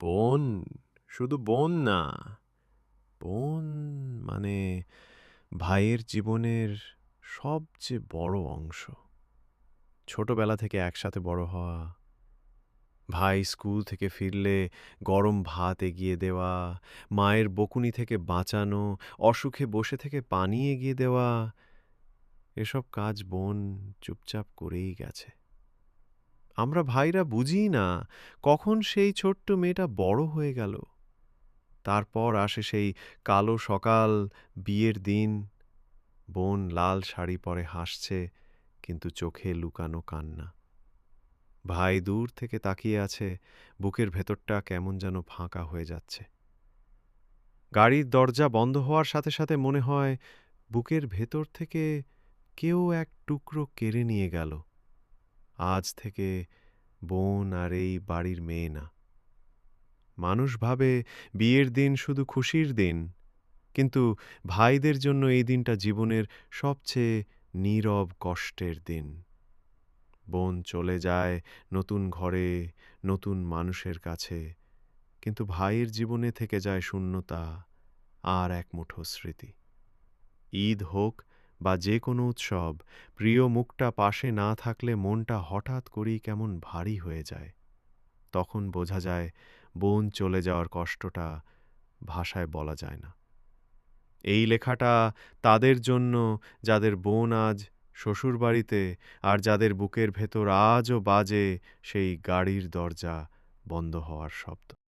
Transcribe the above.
বোন, শুধু বোন না। বোন মানে ভাইয়ের জীবনের সবচেয়ে বড় অংশ। ছোটবেলা থেকে একসাথে বড় হওয়া, ভাই স্কুল থেকে ফিরলে গরম ভাত এগিয়ে দেওয়া, মায়ের বকুনি থেকে বাঁচানো, অসুখে বসে থেকে পানি এগিয়ে দেওয়া, এসব কাজ বোন চুপচাপ করেই গেছে। আমরা ভাইরা বুঝিই না কখন সেই ছোট্ট মেয়েটা বড় হয়ে গেল। তারপর আসে সেই কালো সকাল, বিয়ের দিন। বোন লাল শাড়ি পরে হাসছে, কিন্তু চোখে লুকানো কান্না। ভাই দূর থেকে তাকিয়ে আছে, বুকের ভেতরটা কেমন যেন ফাঁকা হয়ে যাচ্ছে। গাড়ির দরজা বন্ধ হওয়ার সাথে সাথে মনে হয় বুকের ভেতর থেকে কেউ এক টুকরো কেড়ে নিয়ে গেল। আজ থেকে বোন আর এই বাড়ির মেয়ে না। মানুষ ভাবে বিয়ের দিন শুধু খুশির দিন, কিন্তু ভাইদের জন্য এই দিনটা জীবনের সবচেয়ে নীরব কষ্টের দিন। বোন চলে যায় নতুন ঘরে, নতুন মানুষের কাছে, কিন্তু ভাইয়ের জীবনে থেকে যায় শূন্যতা আর এক মুঠো স্মৃতি। ঈদ হোক বা যে কোনো উৎসব, প্রিয় মুখটা পাশে না থাকলে মনটা হঠাৎ করেই কেমন ভারী হয়ে যায়। তখন বোঝা যায় বোন চলে যাওয়ার কষ্টটা ভাষায় বলা যায় না। এই লেখাটা তাদের জন্য যাদের বোন আজ শ্বশুরবাড়িতে, আর যাদের বুকের ভেতর আজও বাজে সেই গাড়ির দরজা বন্ধ হওয়ার শব্দ।